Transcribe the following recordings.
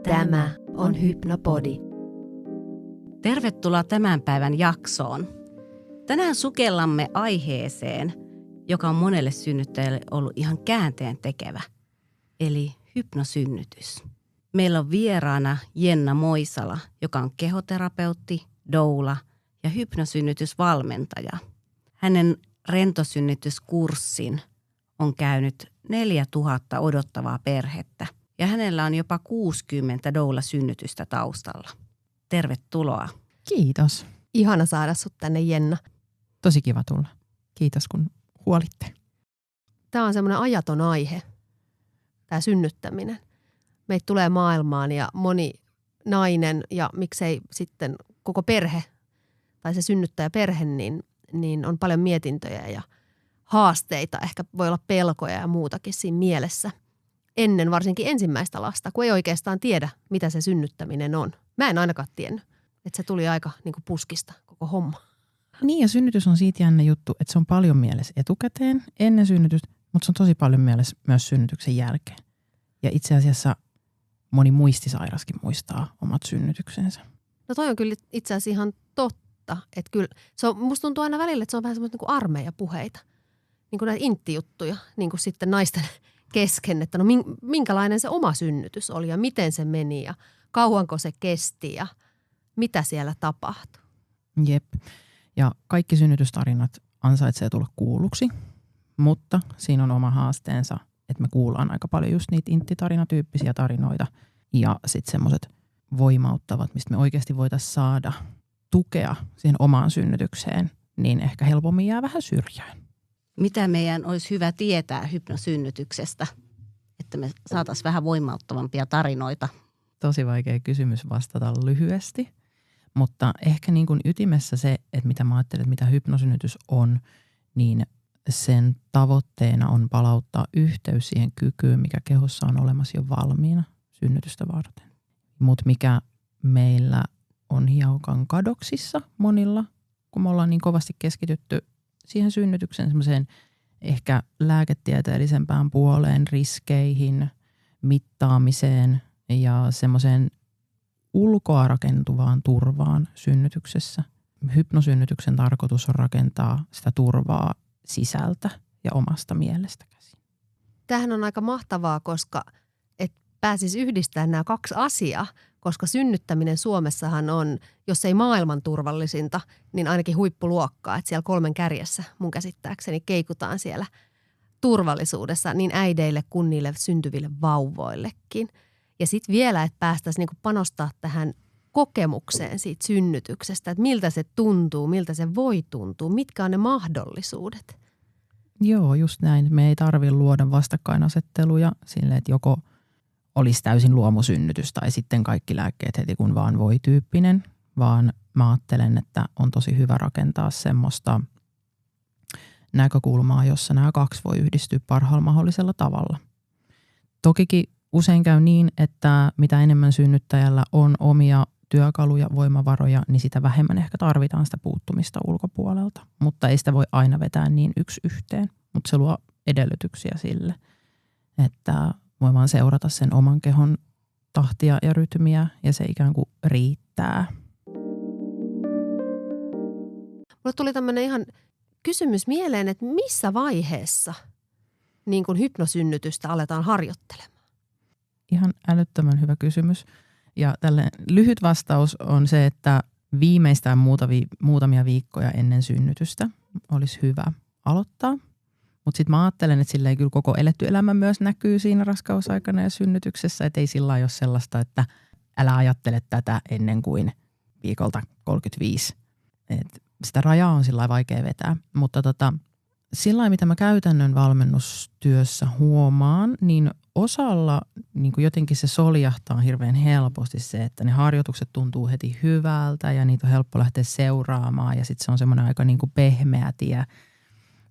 Tämä on Hypnopodi. Tervetuloa tämän päivän jaksoon. Tänään sukellamme aiheeseen, joka on monelle synnyttäjälle ollut ihan käänteen tekevä, eli hypnosynnytys. Meillä on vieraana Jenna Moisala, joka on kehoterapeutti, doula ja hypnosynnytysvalmentaja. Hänen rentosynnytyskurssin on käynyt 4000 odottavaa perhettä ja hänellä on jopa 60 doula-synnytystä taustalla. Tervetuloa. Kiitos. Ihana saada sut tänne, Jenna. Tosi kiva tulla. Kiitos kun huolitte. Tämä on semmoinen ajaton aihe, tämä synnyttäminen. Meitä tulee maailmaan ja moni nainen ja miksei sitten koko perhe tai se synnyttäjäperhe, niin on paljon mietintöjä ja haasteita. Ehkä voi olla pelkoja ja muutakin siinä mielessä. Ennen varsinkin ensimmäistä lasta, kun ei oikeastaan tiedä, mitä se synnyttäminen on. Mä en ainakaan tiennyt, että se tuli aika niin kuin puskista koko homma. Niin ja synnytys on siitä jännä juttu, että se on paljon mielessä etukäteen ennen synnytystä, mutta se on tosi paljon mielessä myös synnytyksen jälkeen. Ja itse asiassa moni muistisairaskin muistaa omat synnytyksensä. No toi on kyllä itse asiassa ihan totta. Että kyllä, musta tuntuu aina välillä, että se on vähän semmoista niin kuin armeijapuheita. Niin kuin näitä inttijuttuja, niin kuin sitten naisten kesken, että no minkälainen se oma synnytys oli ja miten se meni ja kauanko se kesti ja mitä siellä tapahtui. Jep. Ja kaikki synnytystarinat ansaitsee tulla kuulluksi, mutta siinä on oma haasteensa, että me kuullaan aika paljon just niitä inttitarinatyyppisiä tarinoita ja sitten semmoiset voimauttavat, mistä me oikeasti voitaisiin saada tukea siihen omaan synnytykseen, niin ehkä helpommin jää vähän syrjään. Mitä meidän olisi hyvä tietää hypnosynnytyksestä, että me saataisiin vähän voimauttavampia tarinoita? Tosi vaikea kysymys vastata lyhyesti, mutta ehkä niin kuin ytimessä se, että mitä mä ajattelen, että mitä hypnosynnytys on, niin sen tavoitteena on palauttaa yhteys siihen kykyyn, mikä kehossa on olemassa jo valmiina synnytystä varten. Mutta mikä meillä on hiukan kadoksissa monilla, kun me ollaan niin kovasti keskitytty siihen synnytyksen semmoiseen ehkä lääketieteellisempään puoleen, riskeihin, mittaamiseen ja semmoiseen ulkoa rakentuvaan turvaan synnytyksessä. Hypnosynnytyksen tarkoitus on rakentaa sitä turvaa sisältä ja omasta mielestä käsin. Tämähän on aika mahtavaa, koska et pääsisi yhdistämään nämä kaksi asiaa, koska synnyttäminen Suomessahan on, jos ei maailman turvallisinta, niin ainakin huippuluokkaa. Että siellä 3 kärjessä mun käsittääkseni keikutaan siellä turvallisuudessa niin äideille kuin niille syntyville vauvoillekin. Ja sitten vielä, että päästäisiin niinku panostaa tähän kokemukseen siitä synnytyksestä, että miltä se tuntuu, miltä se voi tuntua, mitkä on ne mahdollisuudet. Joo, just näin. Me ei tarvitse luoda vastakkainasetteluja silleen, että joko olisi täysin luomusynnytys tai sitten kaikki lääkkeet heti kun vaan voi -tyyppinen, vaan mä ajattelen, että on tosi hyvä rakentaa semmoista näkökulmaa, jossa nämä kaksi voi yhdistyä parhaalla mahdollisella tavalla. Tokikin usein käy niin, että mitä enemmän synnyttäjällä on omia työkaluja, voimavaroja, niin sitä vähemmän ehkä tarvitaan sitä puuttumista ulkopuolelta. Mutta ei sitä voi aina vetää niin yksi yhteen, mutta se luo edellytyksiä sille, että voi vaan seurata sen oman kehon tahtia ja rytmiä ja se ikään kuin riittää. Mulle tuli tämmöinen ihan kysymys mieleen, että missä vaiheessa niin kun hypnosynnytystä aletaan harjoittelemaan? Ihan älyttömän hyvä kysymys. Ja tälle lyhyt vastaus on se, että viimeistään muutamia viikkoja ennen synnytystä olisi hyvä aloittaa. Mutta sitten mä ajattelen, että sillä ei kyllä koko eletty elämä myös näkyy siinä raskausaikana ja synnytyksessä. Että ei sillä lailla ole sellaista, että älä ajattele tätä ennen kuin viikolta 35. Et sitä rajaa on sillä lailla vaikea vetää. Mutta sillä lailla, mitä mä käytännön valmennustyössä huomaan, niin osalla niin kuin jotenkin se soljahtaa hirveän helposti se, että ne harjoitukset tuntuu heti hyvältä ja niitä on helppo lähteä seuraamaan. Ja sitten se on semmoinen aika niin kuin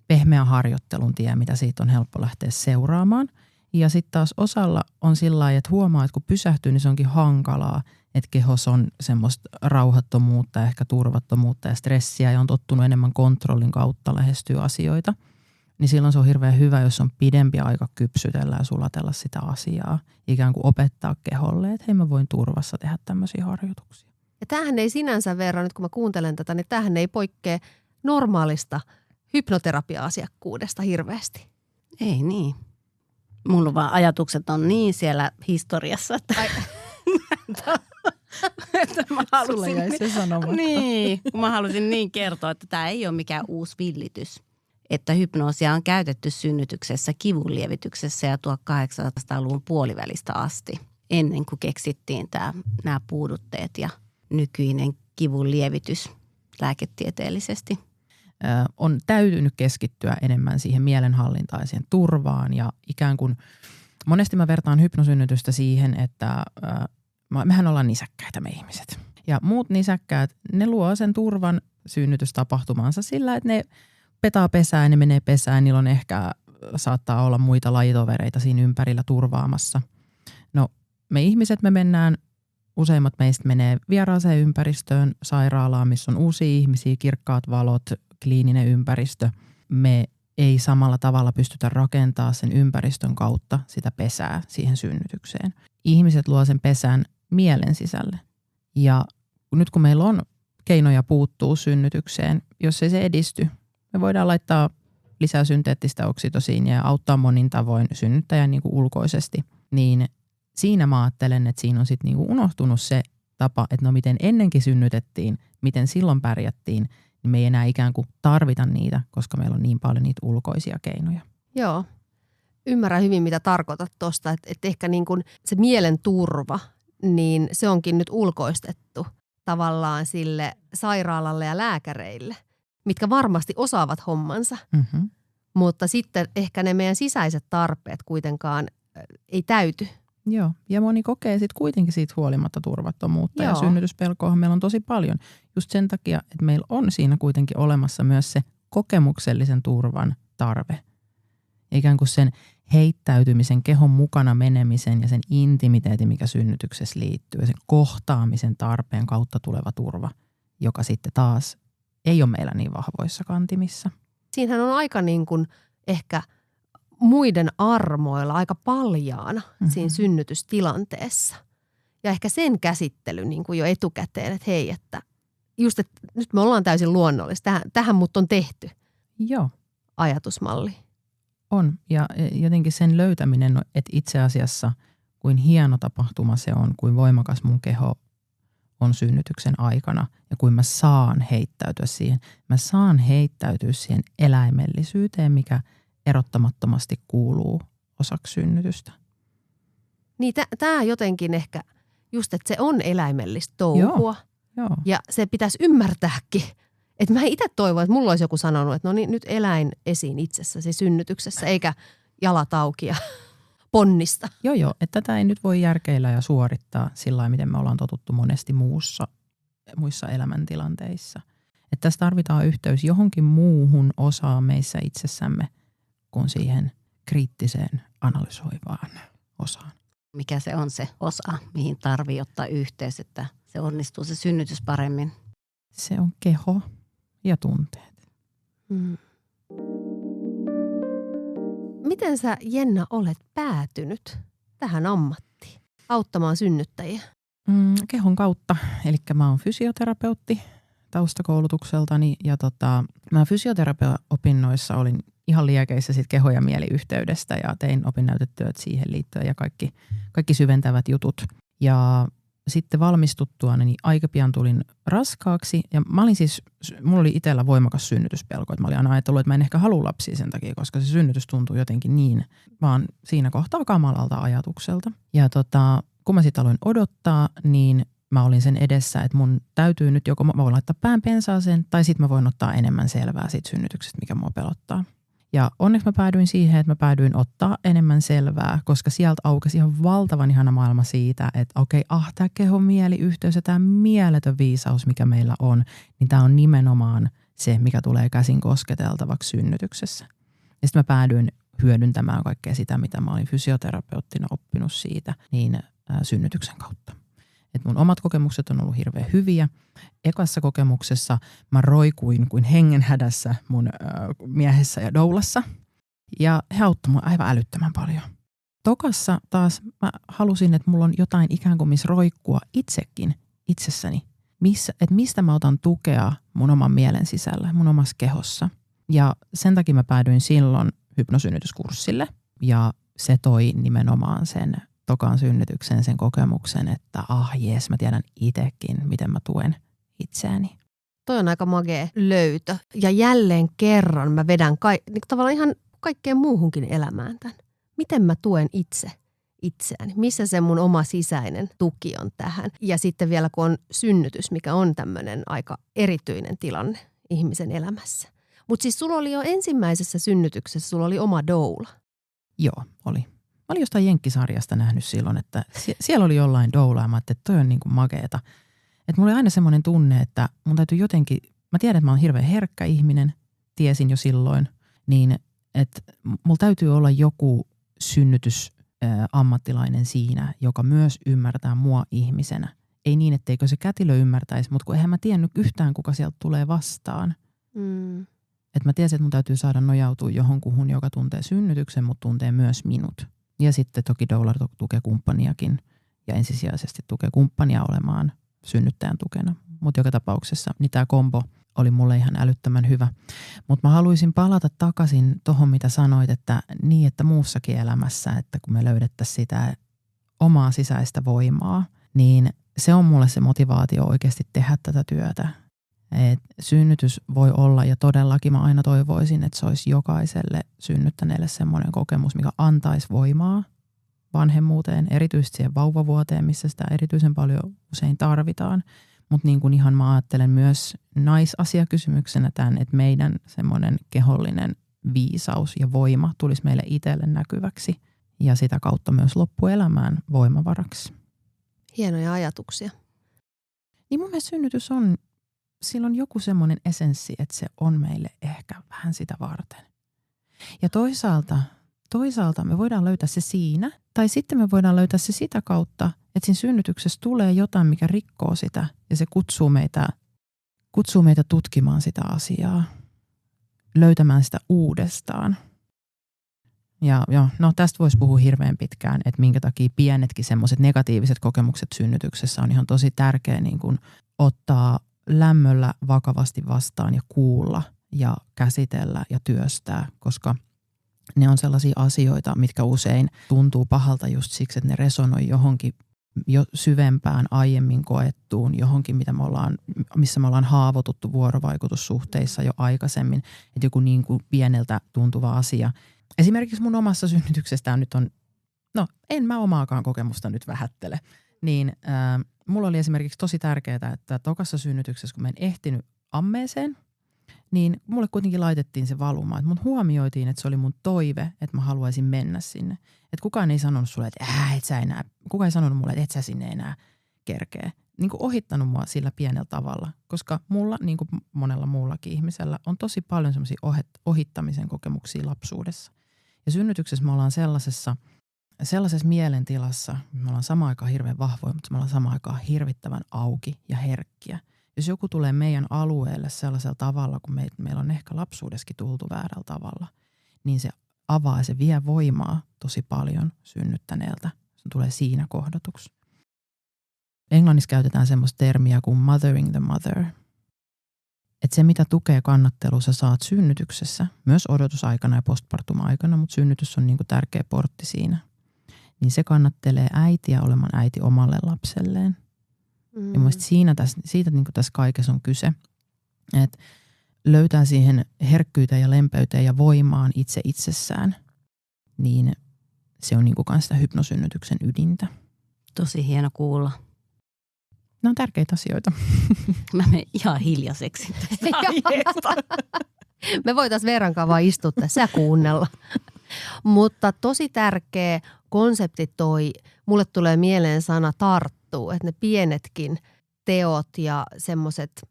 pehmeä harjoittelun tie, mitä siitä on helppo lähteä seuraamaan. Ja sitten taas osalla on sillä lailla, että huomaa, että kun pysähtyy, niin se onkin hankalaa, että kehossa on semmoista rauhattomuutta, ehkä turvattomuutta ja stressiä ja on tottunut enemmän kontrollin kautta lähestyä asioita. niin silloin se on hirveän hyvä, jos on pidempi aika kypsytellä ja sulatella sitä asiaa. Ikään kuin opettaa keholle, että hei, mä voin turvassa tehdä tämmöisiä harjoituksia. Ja tämähän ei sinänsä verran, nyt kun mä kuuntelen tätä, niin tämähän ei poikkea normaalista hypnoterapia-asiakkuudesta hirveästi. Ei niin. Mulla vaan ajatukset on niin siellä historiassa, että, että mä halusin, Sulla jäi se sanomatta. niin, mä halusin niin kertoa, että tämä ei ole mikään uusi villitys. Että hypnoosia on käytetty synnytyksessä, kivunlievityksessä ja 1800-luvun puolivälistä asti, ennen kuin keksittiin nämä puudutteet ja nykyinen kivunlievitys lääketieteellisesti. On täytynyt keskittyä enemmän siihen mielenhallintaan ja siihen turvaan ja ikään kuin monesti mä vertaan hypnosynnytystä siihen, että mehän ollaan nisäkkäitä me ihmiset. Ja muut nisäkkäät, ne luo sen turvan synnytystapahtumansa sillä, että ne petaa pesään, ne menee pesään, niillä on ehkä saattaa olla muita lajitovereita siinä ympärillä turvaamassa. No me ihmiset me mennään, useimmat meistä menee vieraaseen ympäristöön, sairaalaan, missä on uusia ihmisiä, kirkkaat valot, kliininen ympäristö. Me ei samalla tavalla pystytä rakentamaan sen ympäristön kautta sitä pesää siihen synnytykseen. Ihmiset luo sen pesän mielen sisälle. Ja nyt kun meillä on keinoja puuttuu synnytykseen, jos ei se edisty, me voidaan laittaa lisää synteettistä oksitosiinia ja auttaa monin tavoin synnyttäjän niin kuin ulkoisesti. Niin siinä mä ajattelen, että siinä on sitten niin kuin unohtunut se tapa, että no miten ennenkin synnytettiin, miten silloin pärjättiin, niin me ei enää ikään kuin tarvita niitä, koska meillä on niin paljon niitä ulkoisia keinoja. Joo. Ymmärrän hyvin, mitä tarkoitat tuosta, että ehkä niin kuin se mielen turva, niin se onkin nyt ulkoistettu tavallaan sille sairaalalle ja lääkäreille, mitkä varmasti osaavat hommansa. Mm-hmm. Mutta sitten ehkä ne meidän sisäiset tarpeet kuitenkaan ei täyty. Joo, ja moni kokee sitten kuitenkin siitä huolimatta turvattomuutta. Ja synnytyspelkoahan meillä on tosi paljon. Just sen takia, että meillä on siinä kuitenkin olemassa myös se kokemuksellisen turvan tarve. Ikään kuin sen heittäytymisen, kehon mukana menemisen ja sen intimiteetin, mikä synnytyksessä liittyy. Ja sen kohtaamisen tarpeen kautta tuleva turva, joka sitten taas ei ole meillä niin vahvoissa kantimissa. Siinähän on aika niin kuin ehkä muiden armoilla aika paljaana siinä synnytystilanteessa. Ja ehkä sen käsittely niin kuin jo etukäteen, että hei, että just, että nyt me ollaan täysin luonnollista. Tähän mut on tehty. Joo. Ajatusmalli. On. Ja jotenkin sen löytäminen, että itse asiassa kuin hieno tapahtuma se on, kuin voimakas mun keho on synnytyksen aikana ja kuin mä saan heittäytyä siihen. Mä saan heittäytyä siihen eläimellisyyteen, mikä erottamattomasti kuuluu osaksi synnytystä. Niin tämä jotenkin ehkä just, että se on eläimellistä touhua. Joo. Ja se pitäisi ymmärtääkin. Että mä itse toivon, että mulla olisi joku sanonut, että no niin, nyt eläin esiin itsessäsi synnytyksessä, eikä jalat auki ja ponnista. Joo, että tätä ei nyt voi järkeillä ja suorittaa sillä lailla, miten me ollaan totuttu monesti muissa elämäntilanteissa. Että tässä tarvitaan yhteys johonkin muuhun osaan meissä itsessämme kuin siihen kriittiseen analysoivaan osaan. Mikä se on se osa, mihin tarvii ottaa yhteys, että se onnistuu se synnytys paremmin? Se on keho ja tunteet. Miten sä, Jenna, olet päätynyt tähän ammattiin, auttamaan synnyttäjiä? Kehon kautta. Eli mä oon fysioterapeutti taustakoulutukseltani ja mä fysioterapia-opinnoissa olin ihan liekeissä sit keho- ja mieliyhteydestä ja tein opinnäytetyöt siihen liittyen ja kaikki syventävät jutut. Ja sitten valmistuttua, niin aika pian tulin raskaaksi ja mulla oli itsellä voimakas synnytyspelko. Mä olin aina ajatellut, että mä en ehkä halua lapsia sen takia, koska se synnytys tuntui jotenkin niin, vaan siinä kohtaa kamalalta ajatukselta. Ja kun mä sitten aloin odottaa, niin mä olin sen edessä, että mun täytyy nyt joko mä voin laittaa pään pensaaseen tai sitten mä voin ottaa enemmän selvää siitä synnytyksestä, mikä mua pelottaa. Ja onneksi mä päädyin siihen, että mä päädyin ottaa enemmän selvää, koska sieltä aukesi ihan valtavan ihana maailma siitä, että okei, tämä keho-mieli-yhteys ja tämä mieletön viisaus, mikä meillä on, niin tämä on nimenomaan se, mikä tulee käsin kosketeltavaksi synnytyksessä. Ja sitten mä päädyin hyödyntämään kaikkea sitä, mitä mä olin fysioterapeuttina oppinut siitä, niin synnytyksen kautta. Et mun omat kokemukset on ollut hirveän hyviä. Ekassa kokemuksessa mä roikuin kuin hengenhädässä mun miehessä ja doulassa. Ja he auttoivat mua aivan älyttömän paljon. Tokassa taas mä halusin, että mulla on jotain ikään kuin missä roikkua itsekin itsessäni. Että mistä mä otan tukea mun oman mielen sisällä, mun omassa kehossa. Ja sen takia mä päädyin silloin hypnosynnytyskurssille. Ja se toi nimenomaan sen tokan synnytyksen, sen kokemuksen, että jees, mä tiedän itsekin, miten mä tuen itseäni. Toi on aika magea löytö. Ja jälleen kerran mä vedän tavallaan ihan kaikkeen muuhunkin elämään tämän. Miten mä tuen itseäni? Missä se mun oma sisäinen tuki on tähän? Ja sitten vielä kun on synnytys, mikä on tämmöinen aika erityinen tilanne ihmisen elämässä. Mutta siis sulla oli jo ensimmäisessä synnytyksessä, sulla oli oma doula. Joo, oli. Mä olin jostain Jenkkisarjasta nähnyt silloin, että siellä oli jollain doulaa. Mä ajattelin, että toi on niin kuin makeeta. Että mulla oli aina semmoinen tunne, että mun täytyy jotenkin, mä tiedän, että mä oon hirveän herkkä ihminen, tiesin jo silloin, niin että mulla täytyy olla joku synnytysammattilainen siinä, joka myös ymmärtää mua ihmisenä. Ei niin, etteikö se kätilö ymmärtäisi, mutta kun eihän mä tiennyt yhtään, kuka sieltä tulee vastaan. Että mä tiesin, että mun täytyy saada nojautua johonkuhun, joka tuntee synnytyksen, mutta tuntee myös minut. Ja sitten toki doula tukee kumppaniakin ja ensisijaisesti tukee kumppania olemaan synnyttäjän tukena. Mutta joka tapauksessa niin tämä kombo oli mulle ihan älyttömän hyvä. Mutta mä haluaisin palata takaisin tuohon, mitä sanoit, että niin, että muussakin elämässä, että kun me löydettäisiin sitä omaa sisäistä voimaa, niin se on mulle se motivaatio oikeasti tehdä tätä työtä. Et synnytys voi olla, ja todellakin mä aina toivoisin, että se olisi jokaiselle synnyttäneelle semmoinen kokemus, mikä antaisi voimaa vanhemmuuteen, erityisesti siihen vauvavuoteen, missä sitä erityisen paljon usein tarvitaan. Mutta niin kuin ihan mä ajattelen myös naisasiakysymyksenä tämän, että meidän semmoinen kehollinen viisaus ja voima tulisi meille itselle näkyväksi ja sitä kautta myös loppuelämään voimavaraksi. Hienoja ajatuksia. Niin mun mielestä synnytys on, sillä on joku semmoinen essenssi, että se on meille ehkä vähän sitä varten. Ja toisaalta me voidaan löytää se siinä, tai sitten me voidaan löytää se sitä kautta, että siinä synnytyksessä tulee jotain, mikä rikkoo sitä ja se kutsuu meitä tutkimaan sitä asiaa, löytämään sitä uudestaan. Ja no tästä voisi puhua hirveän pitkään, että minkä takia pienetkin semmoiset negatiiviset kokemukset synnytyksessä on ihan tosi tärkeä niin kuin ottaa lämmöllä vakavasti vastaan ja kuulla ja käsitellä ja työstää, koska ne on sellaisia asioita, mitkä usein tuntuu pahalta just siksi, että ne resonoi johonkin jo syvempään aiemmin koettuun, johonkin missä me ollaan haavoituttu vuorovaikutussuhteissa jo aikaisemmin, että joku niin kuin pieneltä tuntuva asia. Esimerkiksi mun omassa synnytyksestä nyt on, no en mä omaakaan kokemusta nyt vähättele, niin mulla oli esimerkiksi tosi tärkeää, että tokassa synnytyksessä, kun mä en ehtinyt ammeeseen, niin mulle kuitenkin laitettiin se valuma. Että mut huomioitiin, että se oli mun toive, että mä haluaisin mennä sinne. Että kukaan ei sanonut sulle, että kukaan ei sanonut mulle, että et sä sinne enää kerkeä. Niin kuin ohittanut mua sillä pienellä tavalla. Koska mulla, niin kuin monella muullakin ihmisellä, on tosi paljon semmoisia ohittamisen kokemuksia lapsuudessa. Ja synnytyksessä me ollaan sellaisessa mielentilassa, me ollaan samaan aikaan hirveän vahvoja, mutta me ollaan samaan aikaan hirvittävän auki ja herkkiä. Jos joku tulee meidän alueelle sellaisella tavalla, kun meillä on ehkä lapsuudessakin tultu väärällä tavalla, niin se avaa ja se vie voimaa tosi paljon synnyttäneeltä. Se tulee siinä kohdatuksi. Englannissa käytetään semmoista termiä kuin mothering the mother. Että se, mitä tukea kannattelua sä saat synnytyksessä, myös odotusaikana ja postpartum-aikana, mutta synnytys on niinku tärkeä portti siinä, niin se kannattelee äitiä olemaan äiti omalle lapselleen. Ja mielestäni siitä niin kuin tässä kaikessa on kyse, että löytää siihen herkkyyteen ja lempeyteen ja voimaan itse itsessään, niin se on niin kuin sitä hypnosynnytyksen ydintä. Tosi hieno kuulla. Ne on tärkeitä asioita. Mä menen ihan hiljaiseksi tästä aiheesta. Me voitaisiin Veerankaan vaan istua tässä ja kuunnella. Mutta tosi tärkeä konsepti mulle tulee mieleen sana tarttuu, että ne pienetkin teot ja semmoiset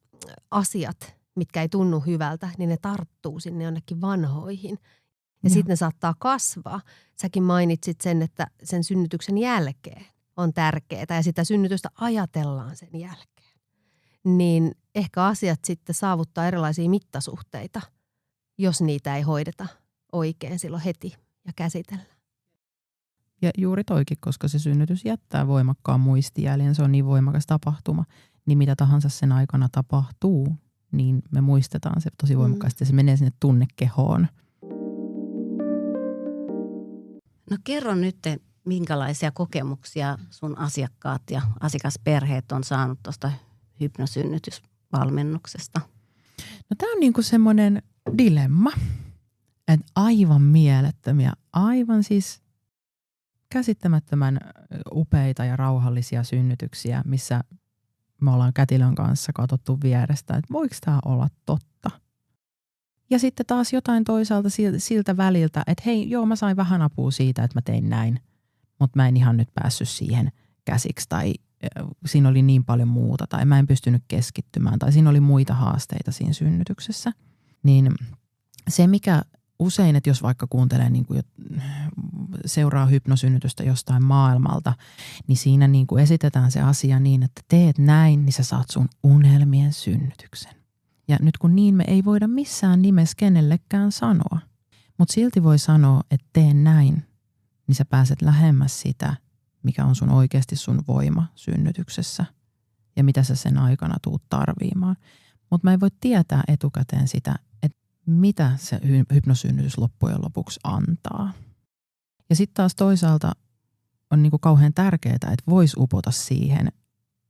asiat, mitkä ei tunnu hyvältä, niin ne tarttuu sinne jonnekin vanhoihin. Ja sitten ne saattaa kasvaa. Säkin mainitsit sen, että sen synnytyksen jälkeen on tärkeää ja sitä synnytystä ajatellaan sen jälkeen. Niin ehkä asiat sitten saavuttaa erilaisia mittasuhteita, jos niitä ei hoideta oikein silloin heti ja käsitellä. Ja juuri toikin, koska se synnytys jättää voimakkaan muistijäljen, se on niin voimakas tapahtuma, niin mitä tahansa sen aikana tapahtuu, niin me muistetaan se tosi voimakkaasti ja se menee sinne tunnekehoon. No kerro nyt, minkälaisia kokemuksia sun asiakkaat ja asiakasperheet on saanut tuosta hypnosynnytysvalmennuksesta? No tämä on niinku semmoinen dilemma, että aivan mielettömiä, aivan siis käsittämättömän upeita ja rauhallisia synnytyksiä, missä me ollaan kätilön kanssa katsottu vierestä, että voiko tämä olla totta. Ja sitten taas jotain toisaalta siltä väliltä, että hei, joo, mä sain vähän apua siitä, että mä tein näin, mutta mä en ihan nyt päässyt siihen käsiksi tai siinä oli niin paljon muuta tai mä en pystynyt keskittymään tai siinä oli muita haasteita siinä synnytyksessä. Niin se, mikä usein, että jos vaikka kuuntelee niin kuin seuraa hypnosynnytystä jostain maailmalta, niin siinä niin kuin esitetään se asia niin, että teet näin, niin sä saat sun unelmien synnytyksen. Ja nyt kun niin me ei voida missään nimessä kenellekään sanoa, mutta silti voi sanoa, että tee näin, niin sä pääset lähemmäs sitä, mikä on sun oikeasti sun voima synnytyksessä ja mitä sä sen aikana tuut tarviimaan. Mutta mä en voi tietää etukäteen sitä, että mitä se hypnosynnytys loppujen lopuksi antaa. Ja sitten taas toisaalta on niinku kauhean tärkeää, että vois upota siihen,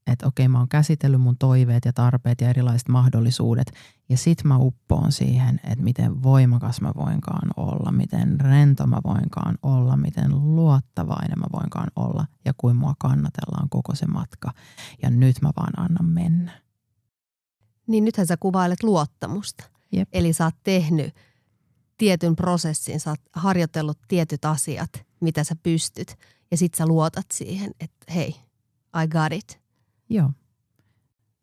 että okei, mä oon käsitellyt mun toiveet ja tarpeet ja erilaiset mahdollisuudet. Ja sit mä uppoon siihen, että miten voimakas mä voinkaan olla, miten rento mä voinkaan olla, miten luottavainen mä voinkaan olla ja kuin mua kannatellaan koko se matka. Ja nyt mä vaan annan mennä. Niin nythän sä kuvailet luottamusta. Jep. Eli sä oot tehnyt tietyn prosessin, sä oot harjoitellut tietyt asiat, mitä sä pystyt. Ja sit sä luotat siihen, että hei, I got it. Joo.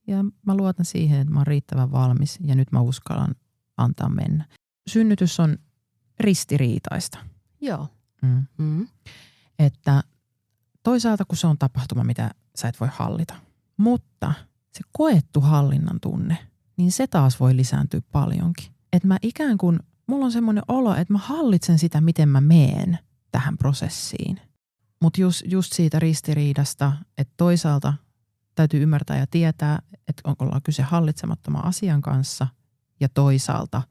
Ja mä luotan siihen, että mä oon riittävän valmis ja nyt mä uskallan antaa mennä. Synnytys on ristiriitaista. Joo. Että toisaalta kun se on tapahtuma, mitä sä et voi hallita, mutta se koettu hallinnan tunne, niin se taas voi lisääntyä paljonkin. Että mä ikään kuin, mulla on semmoinen olo, että mä hallitsen sitä, miten mä meen tähän prosessiin. Mutta just siitä ristiriidasta, että toisaalta täytyy ymmärtää ja tietää, että ollaan kyse hallitsemattoman asian kanssa ja toisaalta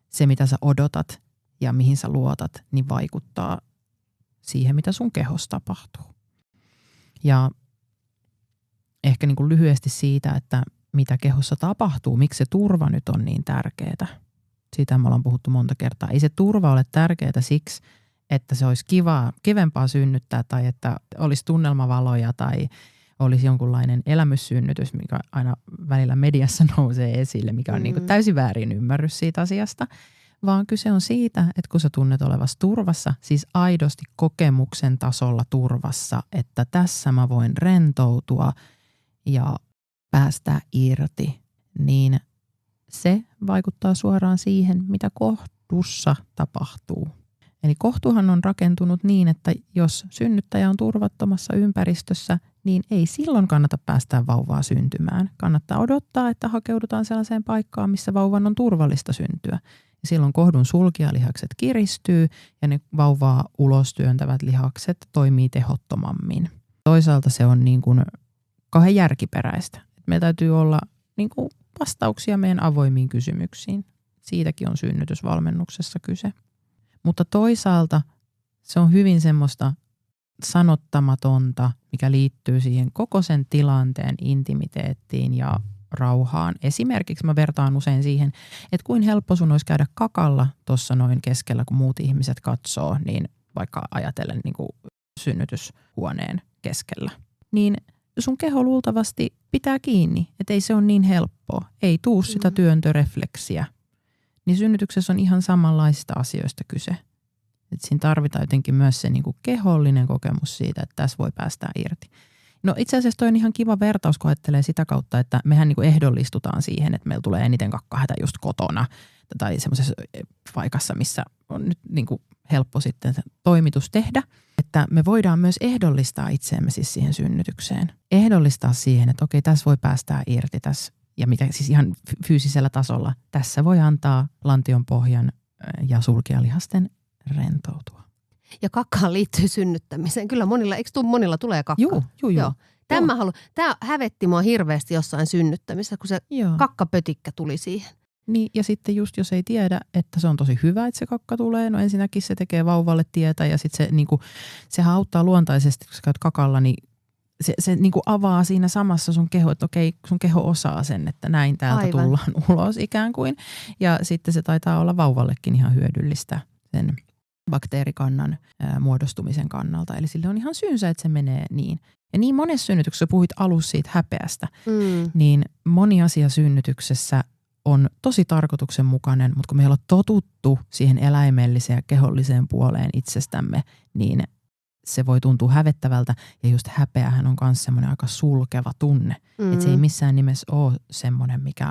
se, mitä sä odotat ja mihin sä luotat, niin vaikuttaa siihen, mitä sun kehossa tapahtuu. Ja ehkä niin kuin lyhyesti siitä, että mitä kehossa tapahtuu, miksi se turva nyt on niin tärkeää. Siitä me ollaan puhuttu monta kertaa. Ei se turva ole tärkeää siksi, että se olisi kivempaa synnyttää tai että olisi tunnelmavaloja tai olisi jonkunlainen elämyssynnytys, mikä aina välillä mediassa nousee esille, mikä on niin kuin täysin väärin ymmärrys siitä asiasta. Vaan kyse on siitä, että kun sä tunnet olevasi turvassa, siis aidosti kokemuksen tasolla turvassa, että tässä mä voin rentoutua ja päästää irti, niin se vaikuttaa suoraan siihen, mitä kohdussa tapahtuu. Eli kohtuhan on rakentunut niin, että jos synnyttäjä on turvattomassa ympäristössä, niin ei silloin kannata päästää vauvaa syntymään. Kannattaa odottaa, että hakeudutaan sellaiseen paikkaan, missä vauvan on turvallista syntyä. Ja silloin kohdun sulkijalihakset kiristyy ja ne vauvaa ulos työntävät lihakset toimii tehottomammin. Toisaalta se on niin kuin kauhean järkiperäistä. Meillä täytyy olla niin kuin vastauksia meidän avoimiin kysymyksiin. Siitäkin on synnytysvalmennuksessa kyse. Mutta toisaalta se on hyvin semmoista sanottamatonta, mikä liittyy siihen koko sen tilanteen intimiteettiin ja rauhaan. Esimerkiksi mä vertaan usein siihen, että kuin helppo sun olisi käydä kakalla tuossa noin keskellä, kun muut ihmiset katsoo, niin vaikka ajatellen niin kuin synnytyshuoneen keskellä. Niin sun keho luultavasti pitää kiinni, että ei se ole niin helppoa. Ei tuu sitä työntörefleksiä. Niin synnytyksessä on ihan samanlaisista asioista kyse. Et siinä tarvitaan jotenkin myös se niinku kehollinen kokemus siitä, että tässä voi päästää irti. No itse asiassa toi on ihan kiva vertaus, kun ajattelee sitä kautta, että mehän niinku ehdollistutaan siihen, että meillä tulee eniten kakkahätä just kotona tai semmoisessa paikassa, missä on nyt niinku helppo sitten toimitus tehdä. Että me voidaan myös ehdollistaa itseämme siis siihen synnytykseen. Ehdollistaa siihen, että okei, tässä voi päästää irti tässä. Ja mitä siis ihan fyysisellä tasolla. Tässä voi antaa lantion pohjan ja sulkialihasten rentoutua. Ja kakkaan liittyy synnyttämiseen. Kyllä monilla tulee kakkaa. Joo. Tämä hävetti mua hirveästi jossain synnyttämisessä, kun se kakkapötikkä tuli siihen. Niin, ja sitten just jos ei tiedä, että se on tosi hyvä, että se kakka tulee, no ensinnäkin se tekee vauvalle tietä ja sitten sehän auttaa luontaisesti, kun sä käyt kakalla, niin se niin kuin avaa siinä samassa sun keho, että okei, sun keho osaa sen, että näin täältä tullaan ulos ikään kuin. Ja sitten se taitaa olla vauvallekin ihan hyödyllistä sen bakteerikannan muodostumisen kannalta. Eli sille on ihan syynsä, että se menee niin. Ja niin monessa synnytyksessä, puhuit alussa siitä häpeästä, niin moni asia synnytyksessä on tosi tarkoituksenmukainen, mutta kun me ei olla totuttu siihen eläimelliseen ja keholliseen puoleen itsestämme, niin se voi tuntua hävettävältä. Ja just häpeähän on myös semmoinen aika sulkeva tunne. Että se ei missään nimessä ole semmoinen, mikä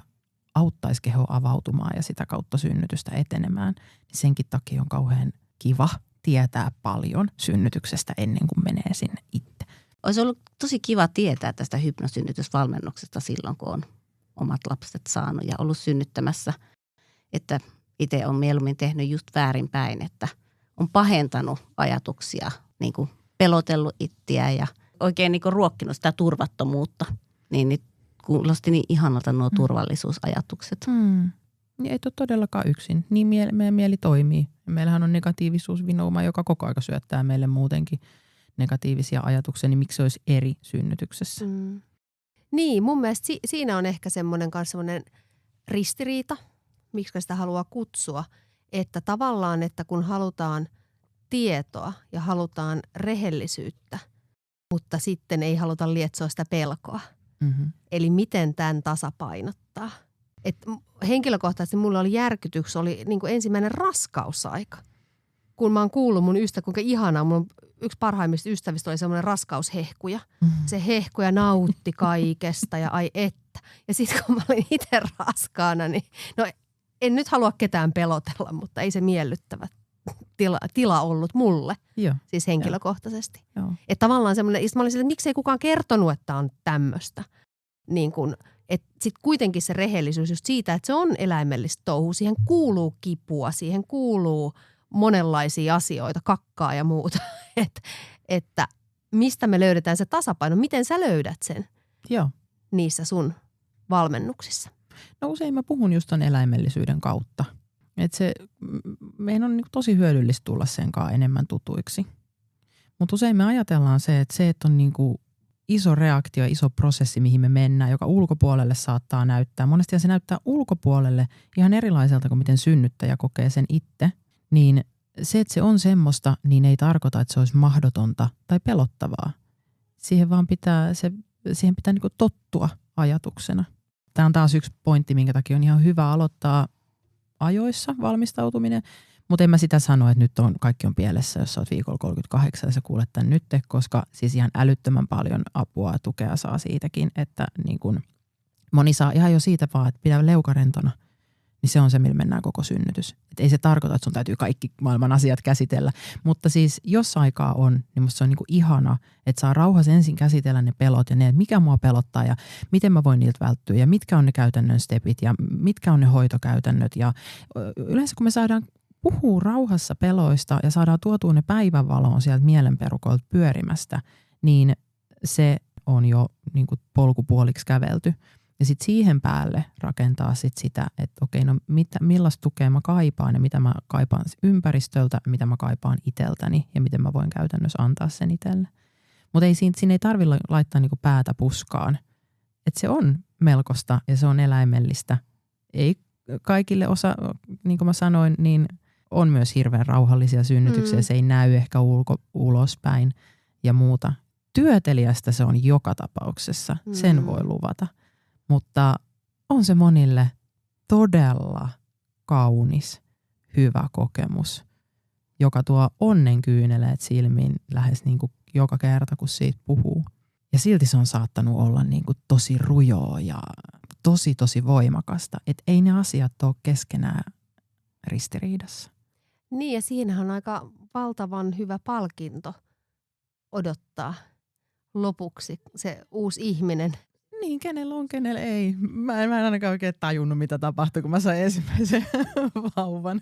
auttaisi kehoa avautumaan ja sitä kautta synnytystä etenemään. Senkin takia on kauhean kiva tietää paljon synnytyksestä ennen kuin menee sinne itse. Olisi ollut tosi kiva tietää tästä hypnosynnytysvalmennuksesta silloin, kun on omat lapset saanut ja ollut synnyttämässä. Että itse on mieluummin tehnyt just väärinpäin, että on pahentanut ajatuksia, niin kuin pelotellut itseä ja oikein niin kuin ruokkinut sitä turvattomuutta. Niin kuulosti niin ihanalta nuo turvallisuusajatukset. Niin ei ole todellakaan yksin. Niin meidän mieli toimii. Meillähän on negatiivisuusvinouma, joka koko aika syöttää meille muutenkin negatiivisia ajatuksia, niin miksi se olisi eri synnytyksessä? Niin, mun mielestä siinä on ehkä semmoinen ristiriita, miksi sitä haluaa kutsua, että tavallaan, että kun halutaan tietoa ja halutaan rehellisyyttä, mutta sitten ei haluta lietsoa sitä pelkoa. Eli miten tämän tasapainottaa? Et henkilökohtaisesti mulla oli järkytyks, oli niin kuin ensimmäinen raskausaika. Kun mä oon kuullut mun kuinka ihanaa, mun yksi parhaimmista ystävistä oli semmoinen raskaushehkuja. Se hehkuja nautti kaikesta ja ai että. Ja sitten kun mä olin itse raskaana, niin no en nyt halua ketään pelotella, mutta ei se miellyttävä tila ollut mulle, siis henkilökohtaisesti. Että tavallaan semmoinen, mä olin sille, että miksei kukaan kertonut, että on tämmöistä. Niin kun, että sitten kuitenkin se rehellisyys just siitä, että se on eläimellistä touhua. Siihen kuuluu kipua, siihen kuuluu monenlaisia asioita, kakkaa ja muuta. Että mistä me löydetään se tasapaino, miten sä löydät sen niissä sun valmennuksissa? No usein mä puhun just ton eläimellisyyden kautta. Että meidän on niin tosi hyödyllistä tulla sen kanssa enemmän tutuiksi. Mutta usein me ajatellaan että on niin kuin iso reaktio, iso prosessi, mihin me mennään, joka ulkopuolelle saattaa näyttää. Monesti se näyttää ulkopuolelle ihan erilaiselta kuin miten synnyttäjä kokee sen itse. Niin se, että se on semmoista, niin ei tarkoita, että se olisi mahdotonta tai pelottavaa. Siihen pitää niin kuin tottua ajatuksena. Tämä on taas yksi pointti, minkä takia on ihan hyvä aloittaa ajoissa valmistautuminen. Mutta en mä sitä sano, että nyt kaikki on pielessä, jos sä oot viikolla 38 ja sä kuulet tämän nyt, koska siis ihan älyttömän paljon apua ja tukea saa siitäkin, että niin kun moni saa ihan jo siitä vaan, että pidä leukarentona, niin se on se, millä mennään koko synnytys. Et ei se tarkoita, että sun täytyy kaikki maailman asiat käsitellä, mutta siis jos aikaa on, niin musta se on niinku ihana, että saa rauhassa ensin käsitellä ne pelot ja ne, että mikä mua pelottaa ja miten mä voin niiltä välttyä ja mitkä on ne käytännön stepit ja mitkä on ne hoitokäytännöt ja yleensä kun me saadaan puhuu rauhassa peloista ja saadaan tuotua ne päivänvaloon sieltä mielenperukoilta pyörimästä, niin se on jo niin kuin polkupuoliksi kävelty. Ja sitten siihen päälle rakentaa sit sitä, että okei, no millaista tukea mä kaipaan ja mitä mä kaipaan ympäristöltä, mitä mä kaipaan itseltäni ja miten mä voin käytännössä antaa sen itselle. Mutta siinä ei tarvitse laittaa niinku päätä puskaan. Että se on melkoista ja se on eläimellistä. Ei kaikille niin kuin mä sanoin, niin on myös hirveän rauhallisia synnytyksiä. Se ei näy ehkä ulospäin ja muuta. Työteliästä se on joka tapauksessa. Sen voi luvata. Mutta on se monille todella kaunis, hyvä kokemus, joka tuo onnenkyyneleet silmiin lähes niin kuin joka kerta, kun siitä puhuu. Ja silti se on saattanut olla niin kuin tosi rujoa ja tosi voimakasta. Että ei ne asiat ole keskenään ristiriidassa. Niin ja siinähän on aika valtavan hyvä palkinto odottaa lopuksi se uusi ihminen. niin, kenellä on, kenellä ei. Mä en ainakaan oikein tajunnut, mitä tapahtui, kun mä sain ensimmäisen vauvan.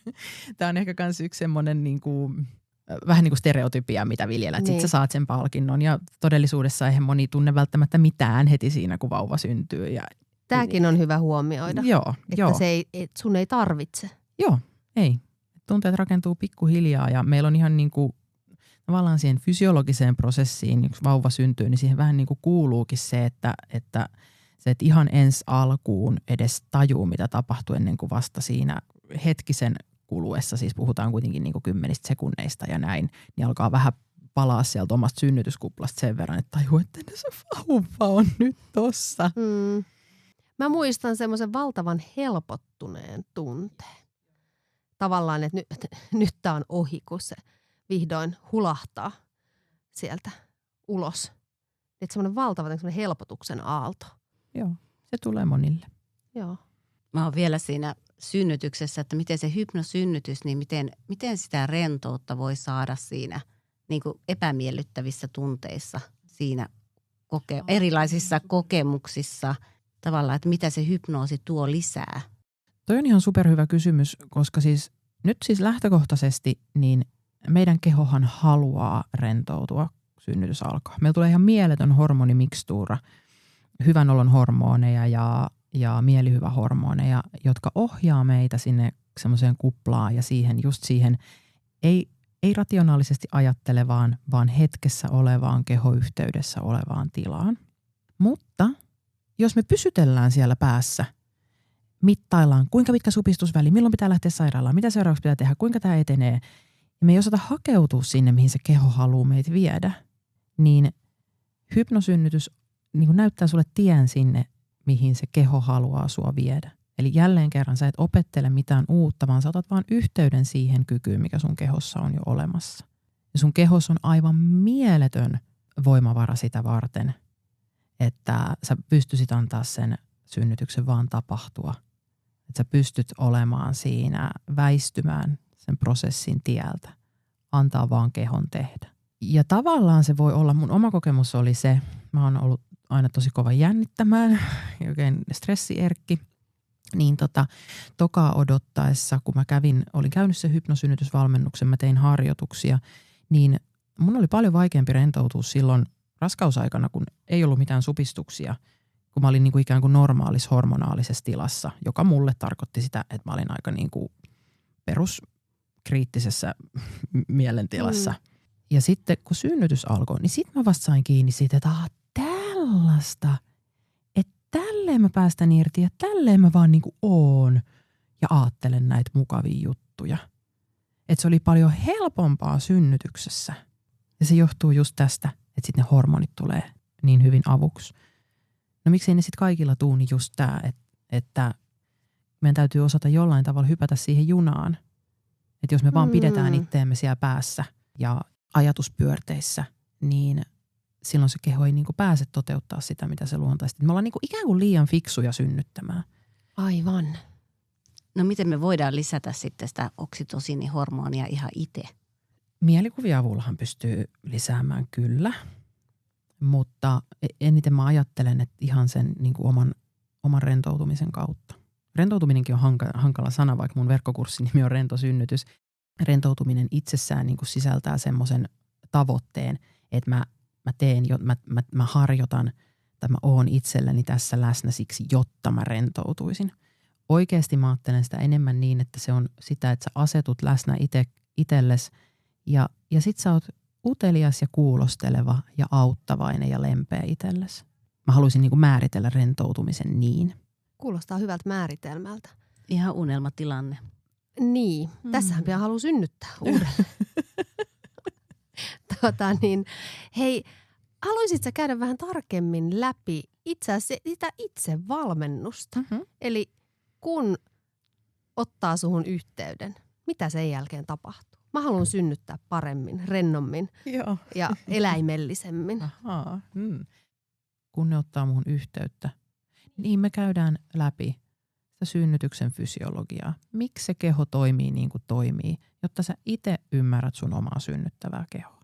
Tämä on ehkä myös yksi semmoinen niinku, vähän niin kuin stereotypia, mitä viljellä. Niin. Sitten sä saat sen palkinnon ja todellisuudessa eihän moni tunne välttämättä mitään heti siinä, kun vauva syntyy. Tämäkin on hyvä huomioida, että sun ei tarvitse. Joo, ei. Tunteet rakentuu pikkuhiljaa ja meillä on ihan niin kuin tavallaan siihen fysiologiseen prosessiin, kun vauva syntyy, niin siihen vähän niin kuin kuuluukin se, että ihan ensi alkuun edes tajuu, mitä tapahtuu ennen kuin vasta siinä hetkisen kuluessa, siis puhutaan kuitenkin niin kuin 10 sekunneista ja näin, niin alkaa vähän palaa sieltä omasta synnytyskuplasta sen verran, että tajuu, että se vauva on nyt tossa. Mä muistan semmoisen valtavan helpottuneen tunteen. Tavallaan, että nyt tää on ohi, kun se vihdoin hulahtaa sieltä ulos. Että semmoinen valtava semmoinen helpotuksen aalto. Joo, se tulee monille. Joo. Mä oon vielä siinä synnytyksessä, että miten se hypnosynnytys, niin miten sitä rentoutta voi saada siinä niin kuin epämiellyttävissä tunteissa, siinä erilaisissa kokemuksissa. Tavallaan, että mitä se hypnoosi tuo lisää. Toi on ihan superhyvä kysymys, koska nyt lähtökohtaisesti niin meidän kehohan haluaa rentoutua synnytys alkaa. Meillä tulee ihan mieletön hormonimikstuura, hyvän olon hormoneja ja mielihyvähormoneja, jotka ohjaa meitä sinne semmoiseen kuplaan ja siihen ei rationaalisesti ajattelevaan, vaan hetkessä olevaan kehoyhteydessä olevaan tilaan. Mutta jos me pysytellään siellä päässä, mittaillaan, kuinka pitkä supistusväli, milloin pitää lähteä sairaalaan, mitä seuraavaksi pitää tehdä, kuinka tämä etenee, ja me ei osata hakeutua sinne, mihin se keho haluaa meitä viedä, niin hypnosynnytys niin kuin näyttää sulle tien sinne, mihin se keho haluaa sua viedä. Eli jälleen kerran sä et opettele mitään uutta, vaan sä otat vaan yhteyden siihen kykyyn, mikä sun kehossa on jo olemassa. Ja sun kehossa on aivan mieletön voimavara sitä varten, että sä pystyisit antaa sen synnytyksen vaan tapahtua. Että sä pystyt olemaan siinä, väistymään sen prosessin tieltä, antaa vaan kehon tehdä. Ja tavallaan se voi olla, mun oma kokemus oli se, mä oon ollut aina tosi kova jännittämään, oikein stressierkki. Niin tokaa odottaessa, kun mä olin käynyt sen hypnosynnytysvalmennuksen, mä tein harjoituksia, niin mun oli paljon vaikeampi rentoutua silloin raskausaikana, kun ei ollut mitään supistuksia, kun mä olin niin kuin ikään kuin normaalissa hormonaalisessa tilassa, joka mulle tarkoitti sitä, että mä olin aika niin kuin peruskriittisessä mielentilassa. Ja sitten kun synnytys alkoi, niin sitten mä vasta sain kiinni siitä, että tällaista, että tälleen mä päästän irti ja tälleen mä vaan niin kuin oon ja aattelen näitä mukavia juttuja. Että se oli paljon helpompaa synnytyksessä. Ja se johtuu just tästä, että sitten ne hormonit tulee niin hyvin avuksi. No miksei ne sitten kaikilla tuu, niin just tämä, että meidän täytyy osata jollain tavalla hypätä siihen junaan. Että jos me vaan pidetään itteemme siellä päässä ja ajatuspyörteissä, niin silloin se keho ei niinku pääse toteuttaa sitä, mitä se luontaisesti. Me ollaan niinku ikään kuin liian fiksuja synnyttämään. Aivan. No miten me voidaan lisätä sitten sitä oksitosiinihormonia ihan itse? Mielikuvien avullahan pystyy lisäämään kyllä, mutta eniten mä ajattelen, että ihan sen niinku oman rentoutumisen kautta. Rentoutuminenkin on hankala sana, vaikka mun verkkokurssin nimi on rentosynnytys. Rentoutuminen itsessään niin kuin sisältää semmoisen tavoitteen, että mä harjoitan tai mä oon itselleni tässä läsnä siksi, jotta mä rentoutuisin. Oikeasti mä ajattelen sitä enemmän niin, että se on sitä, että sä asetut läsnä itsellesi ja sit sä oot utelias ja kuulosteleva ja auttavainen ja lempeä itsellesi. Mä haluaisin niin kuin määritellä rentoutumisen niin. Kuulostaa hyvältä määritelmältä. Ihan unelmatilanne. Niin, tässähän pian haluaa synnyttää uudelleen. Hei, haluaisitko sä käydä vähän tarkemmin läpi sitä itsevalmennusta? Eli kun ottaa suhun yhteyden, mitä sen jälkeen tapahtuu? Mä haluan synnyttää paremmin, rennommin ja eläimellisemmin. Ahaa. Kun ne ottaa muhun yhteyttä, niin me käydään läpi sitä synnytyksen fysiologiaa. Miksi se keho toimii niin kuin toimii, jotta sä itse ymmärrät sun omaa synnyttävää kehoa.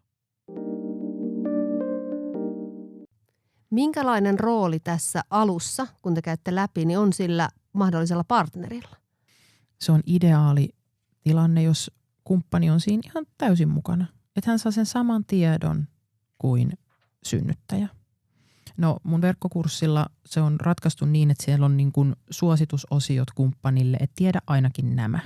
Minkälainen rooli tässä alussa, kun te käytte läpi, niin on sillä mahdollisella partnerilla? Se on ideaali tilanne, jos kumppani on siinä ihan täysin mukana. Että hän saa sen saman tiedon kuin synnyttäjä. No mun verkkokurssilla se on ratkaistu niin, että siellä on niin kuin suositusosiot kumppanille, että tiedä ainakin nämä.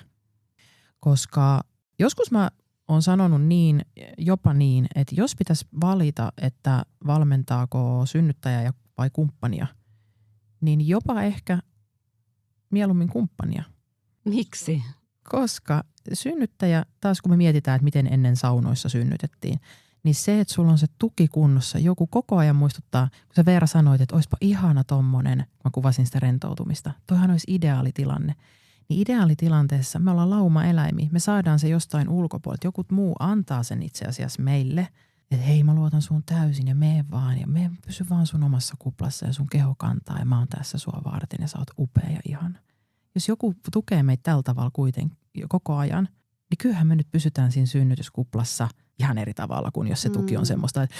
Koska joskus mä oon sanonut niin, jopa niin, että jos pitäisi valita, että valmentaako synnyttäjä vai kumppania, niin jopa ehkä mieluummin kumppania. Miksi? Koska synnyttäjä, taas kun me mietitään, että miten ennen saunoissa synnytettiin, niin se, että sulla on se tuki kunnossa, joku koko ajan muistuttaa, kun sä Veera sanoit, että olisipa ihana tommonen, mä kuvasin sitä rentoutumista, toihan olisi ideaalitilanne. Niin ideaalitilanteessa me ollaan laumaeläimiä, me saadaan se jostain ulkopuolelta, joku muu antaa sen itse asiassa meille, että hei mä luotan sun täysin ja mene vaan ja pysy vaan sun omassa kuplassa ja sun keho kantaa ja mä oon tässä sua varten ja sä oot upea ja ihana. Jos joku tukee meitä tällä tavalla kuitenkin koko ajan, niin kyllähän me nyt pysytään siinä synnytyskuplassa ihan eri tavalla kuin jos se tuki on semmoista, että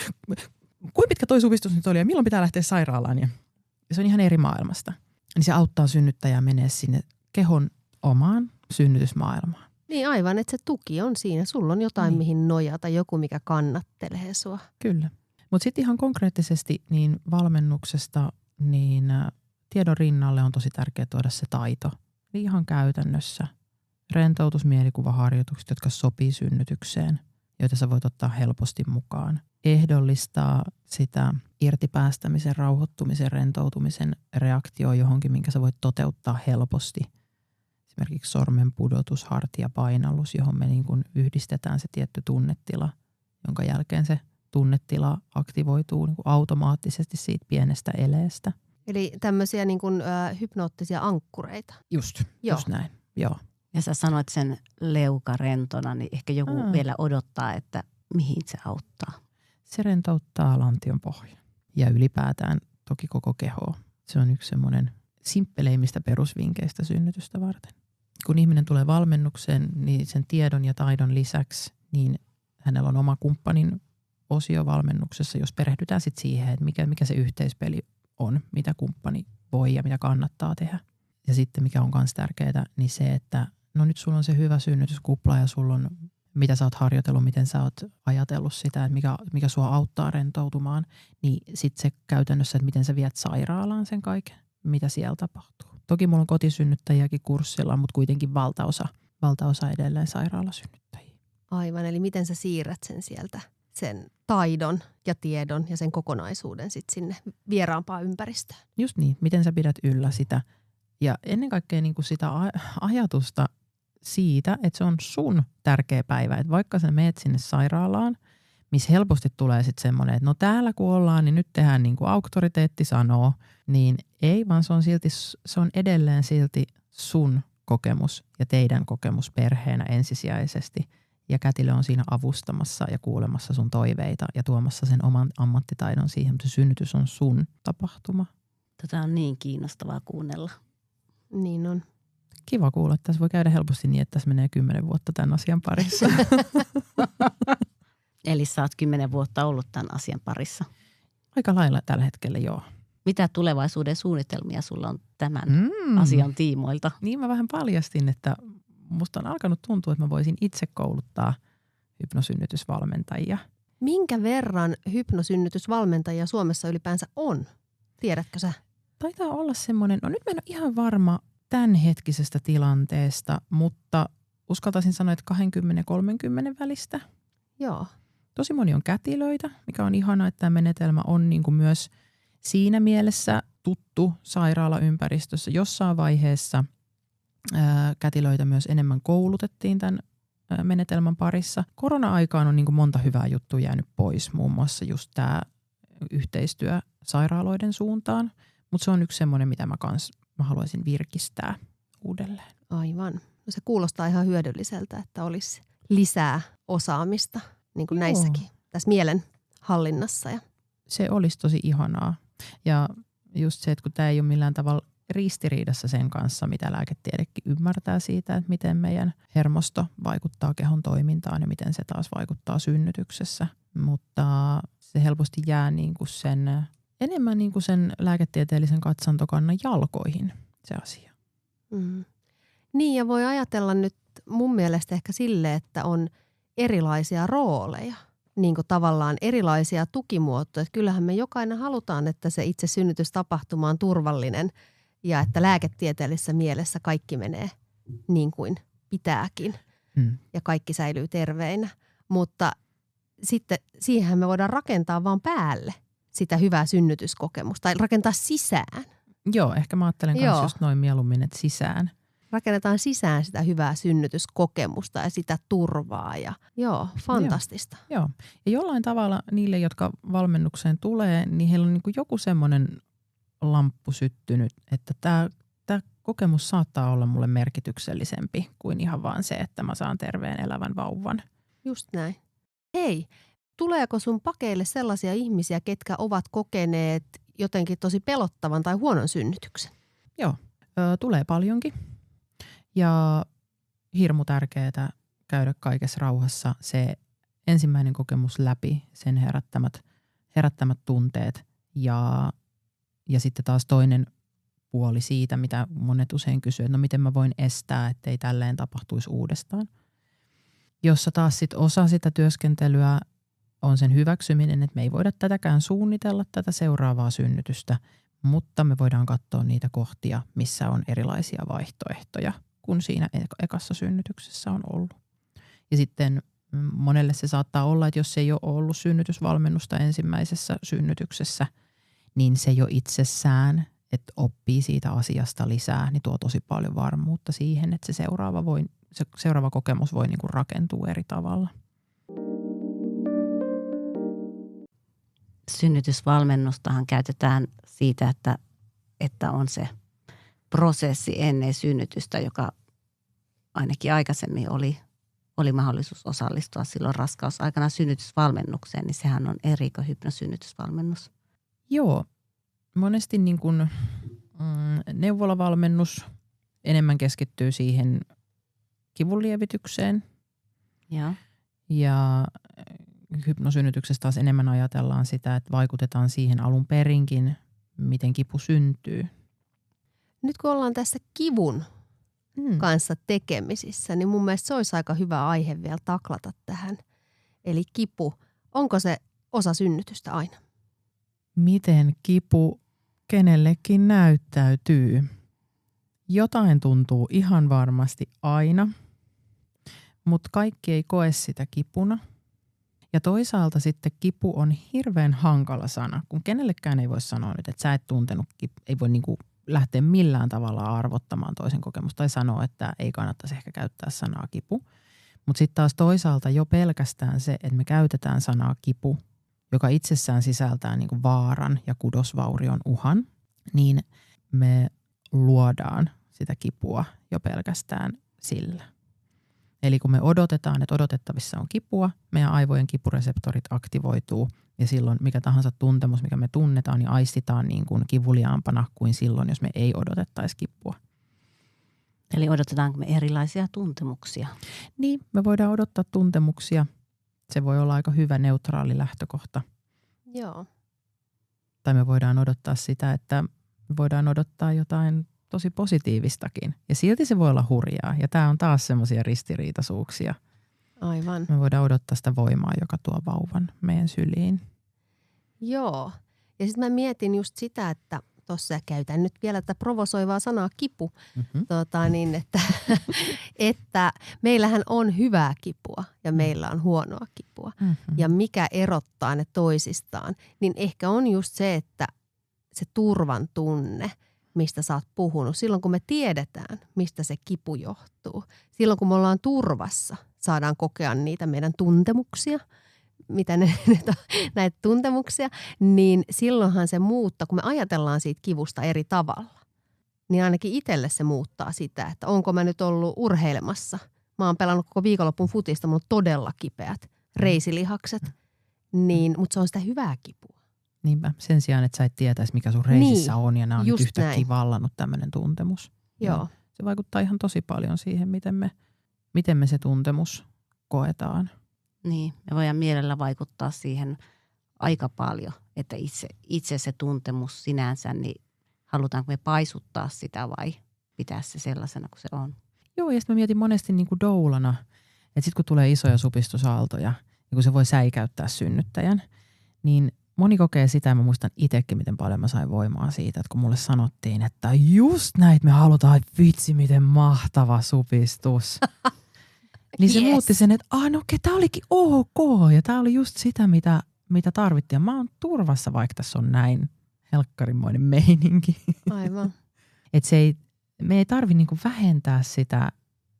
kuinka pitkä toi supistus nyt oli ja milloin pitää lähteä sairaalaan. Ja se on ihan eri maailmasta. Niin se auttaa synnyttäjää menee sinne kehon omaan synnytysmaailmaan. Niin aivan, että se tuki on siinä. Sulla on jotain, mihin nojata, joku mikä kannattelee sua. Kyllä. Mutta sitten ihan konkreettisesti niin valmennuksesta, niin tiedon rinnalle on tosi tärkeää tuoda se taito. Eli ihan käytännössä rentoutusmielikuvaharjoitukset, jotka sopii synnytykseen, joita sä voit ottaa helposti mukaan. Ehdollistaa sitä irtipäästämisen, rauhoittumisen, rentoutumisen reaktioon johonkin, minkä sä voit toteuttaa helposti. Esimerkiksi sormen pudotus, hartiapainallus, johon me niin kuin yhdistetään se tietty tunnetila, jonka jälkeen se tunnetila aktivoituu niin kuin automaattisesti siitä pienestä eleestä. Eli tämmöisiä niin kuin, hypnoottisia ankkureita. Just näin, joo. Ja sä sanoit sen leukarentona, niin ehkä joku vielä odottaa, että mihin se auttaa. Se rentouttaa lantion pohjan ja ylipäätään toki koko kehoa. Se on yksi semmoinen simppeleimmistä perusvinkkeistä synnytystä varten. Kun ihminen tulee valmennukseen, niin sen tiedon ja taidon lisäksi, niin hänellä on oma kumppanin osio valmennuksessa, jos perehdytään sitten siihen, että mikä se yhteispeli on, mitä kumppani voi ja mitä kannattaa tehdä. Ja sitten mikä on myös tärkeää, niin se, että no nyt sulla on se hyvä synnytyskupla ja sulla on, mitä sä oot harjoitellut, miten sä oot ajatellut sitä, että mikä sua auttaa rentoutumaan, niin sitten se käytännössä, että miten sä viet sairaalaan sen kaiken, mitä siellä tapahtuu. Toki mulla on kotisynnyttäjiäkin kurssilla, mutta kuitenkin valtaosa edelleen sairaalasynnyttäjiä. Aivan, eli miten sä siirrät sen sieltä, sen taidon ja tiedon ja sen kokonaisuuden sitten sinne vieraampaan ympäristöön. Just niin, miten sä pidät yllä sitä ja ennen kaikkea niin kuin sitä ajatusta siitä, että se on sun tärkeä päivä. Että vaikka sä meet sinne sairaalaan, missä helposti tulee sitten semmoinen, että no täällä kun ollaan, niin nyt tehdään niin kuin auktoriteetti sanoo, niin ei, vaan se on edelleen silti sun kokemus ja teidän kokemus perheenä ensisijaisesti. Ja kätilö on siinä avustamassa ja kuulemassa sun toiveita ja tuomassa sen oman ammattitaidon siihen, mutta se synnytys on sun tapahtuma. Tätä on niin kiinnostavaa kuunnella. Niin on. Kiva kuulla, että tässä voi käydä helposti niin, että tässä menee 10 vuotta tämän asian parissa. Eli sä oot 10 vuotta ollut tämän asian parissa. Aika lailla tällä hetkellä, joo. Mitä tulevaisuuden suunnitelmia sulla on tämän asian tiimoilta? Niin mä vähän paljastin, että musta on alkanut tuntua, että mä voisin itse kouluttaa hypnosynnytysvalmentajia. Minkä verran hypnosynnytysvalmentajia Suomessa ylipäänsä on? Tiedätkö sä? Taitaa olla semmoinen, no nyt mä en ole ihan varma tämänhetkisestä tilanteesta, mutta uskaltaisin sanoa, että 20-30 välistä. Joo. Tosi moni on kätilöitä, mikä on ihanaa, että tämä menetelmä on niin kuin myös siinä mielessä tuttu sairaalaympäristössä. Jossain vaiheessa kätilöitä myös enemmän koulutettiin tämän menetelmän parissa. Korona-aikaan on niin kuin monta hyvää juttua jäänyt pois, muun muassa just tämä yhteistyö sairaaloiden suuntaan. Mutta se on yksi semmoinen, mitä mä haluaisin virkistää uudelleen. Aivan. No se kuulostaa ihan hyödylliseltä, että olisi lisää osaamista, niin kuin näissäkin, tässä mielen hallinnassa. Se olisi tosi ihanaa. Ja just se, että kun tämä ei ole millään tavalla ristiriidassa sen kanssa, mitä lääketiedekin ymmärtää siitä, että miten meidän hermosto vaikuttaa kehon toimintaan ja miten se taas vaikuttaa synnytyksessä. Mutta se helposti jää niin kuin sen enemmän niin kuin sen lääketieteellisen katsantokannan jalkoihin se asia. Mm. Niin, ja voi ajatella nyt mun mielestä ehkä sille, että on erilaisia rooleja, niin kuin tavallaan erilaisia tukimuotoja. Että kyllähän me jokainen halutaan, että se itse synnytystapahtuma on turvallinen ja että lääketieteellisessä mielessä kaikki menee niin kuin pitääkin ja kaikki säilyy terveinä. Mutta sitten siihen me voidaan rakentaa vaan päälle sitä hyvää synnytyskokemusta tai rakentaa sisään. Joo, ehkä mä ajattelen myös just noin mieluummin, että sisään. Rakennetaan sisään sitä hyvää synnytyskokemusta ja sitä turvaa ja fantastista. Joo. Ja jollain tavalla niille, jotka valmennukseen tulee, niin heillä on niin kuin joku semmoinen lamppu syttynyt, että tämä kokemus saattaa olla mulle merkityksellisempi kuin ihan vaan se, että mä saan terveen elävän vauvan. Just näin. Hei, tuleeko sun pakeille sellaisia ihmisiä, ketkä ovat kokeneet jotenkin tosi pelottavan tai huonon synnytyksen? Joo, tulee paljonkin. Ja hirmu tärkeää käydä kaikessa rauhassa se ensimmäinen kokemus läpi, sen herättämät tunteet ja sitten taas toinen puoli siitä, mitä monet usein kysyy, että no miten mä voin estää, ettei tälleen tapahtuisi uudestaan. Jossa taas sit osa sitä työskentelyä on sen hyväksyminen, että me ei voida tätäkään suunnitella, tätä seuraavaa synnytystä, mutta me voidaan katsoa niitä kohtia, missä on erilaisia vaihtoehtoja kuin siinä ekassa synnytyksessä on ollut. Ja sitten monelle se saattaa olla, että jos ei ole ollut synnytysvalmennusta ensimmäisessä synnytyksessä, niin se jo itsessään, että oppii siitä asiasta lisää, niin tuo tosi paljon varmuutta siihen, että se seuraava kokemus voi niinku rakentua eri tavalla. Synnytysvalmennustahan käytetään siitä, että on se prosessi ennen synnytystä, joka ainakin aikaisemmin oli mahdollisuus osallistua silloin raskausaikana synnytysvalmennukseen, niin sehän on eri kuin hypnosynnytysvalmennus. Joo, monesti niin kuin, neuvolavalmennus enemmän keskittyy siihen kivunlievitykseen. Ja hypnosynnytyksessä taas enemmän ajatellaan sitä, että vaikutetaan siihen alun perinkin, miten kipu syntyy. Nyt kun ollaan tässä kivun kanssa tekemisissä, niin mun mielestä se olisi aika hyvä aihe vielä taklata tähän. Eli kipu, onko se osa synnytystä aina? Miten kipu kenellekin näyttäytyy? Jotain tuntuu ihan varmasti aina, mutta kaikki ei koe sitä kipuna. Ja toisaalta sitten kipu on hirveän hankala sana, kun kenellekään ei voi sanoa nyt, että sä et tuntenut ei voi niinku lähteä millään tavalla arvottamaan toisen kokemusta tai sanoa, että ei kannattaisi ehkä käyttää sanaa kipu. Mutta sitten taas toisaalta jo pelkästään se, että me käytetään sanaa kipu, joka itsessään sisältää niinku vaaran ja kudosvaurion uhan, niin me luodaan sitä kipua jo pelkästään sillä. Eli kun me odotetaan, että odotettavissa on kipua, meidän aivojen kipureseptorit aktivoituu ja silloin mikä tahansa tuntemus, mikä me tunnetaan, niin aistitaan niin kuin kivuliaampana kuin silloin, jos me ei odotettaisi kipua. Eli odotetaanko me erilaisia tuntemuksia? Niin, me voidaan odottaa tuntemuksia. Se voi olla aika hyvä neutraali lähtökohta. Joo. Tai me voidaan odottaa sitä, että me voidaan odottaa jotain tosi positiivistakin. Ja silti se voi olla hurjaa. Ja tämä on taas semmoisia ristiriitaisuuksia. Aivan. Me voidaan odottaa sitä voimaa, joka tuo vauvan meidän syliin. Joo. Ja sitten mä mietin just sitä, että tuossa käytän nyt vielä tätä provosoivaa sanaa kipu, että meillähän on hyvää kipua ja meillä on huonoa kipua. Ja mikä erottaa ne toisistaan, niin ehkä on just se, että se turvan tunne, mistä sä oot puhunut. Silloin kun me tiedetään, mistä se kipu johtuu. Silloin kun me ollaan turvassa, saadaan kokea niitä meidän tuntemuksia, mitä näitä tuntemuksia, niin silloinhan se muuttaa, kun me ajatellaan siitä kivusta eri tavalla. Niin ainakin itselle se muuttaa sitä, että onko mä nyt ollut urheilemassa. Mä oon pelannut koko viikonlopun futista, mulla on todella kipeät reisilihakset, mutta se on sitä hyvää kipua. Niinpä, sen sijaan, että sä et tietäisi, mikä sun reisissä on ja nämä on nyt yhtäkkiä vallannut tämmöinen tuntemus. Joo. Se vaikuttaa ihan tosi paljon siihen, miten me se tuntemus koetaan. Niin, me voidaan mielellä vaikuttaa siihen aika paljon, että itse se tuntemus sinänsä, niin halutaanko me paisuttaa sitä vai pitää se sellaisena kuin se on. Joo, ja sitten mä mietin monesti niin kuin doulana, että sitten kun tulee isoja supistusaaltoja, niin kun se voi säikäyttää synnyttäjän, niin moni kokee sitä, ja mä muistan itsekin, miten paljon mä sain voimaa siitä, että kun mulle sanottiin, että just näitä me halutaan, että vitsi, miten mahtava supistus. Niin se muutti sen, että no okei, tää olikin ok, ja tää oli just sitä, mitä tarvittiin. Ja mä oon turvassa, vaikka tässä on näin helkkarimoinen meininki. Aivan. Että me ei tarvi niinku vähentää sitä,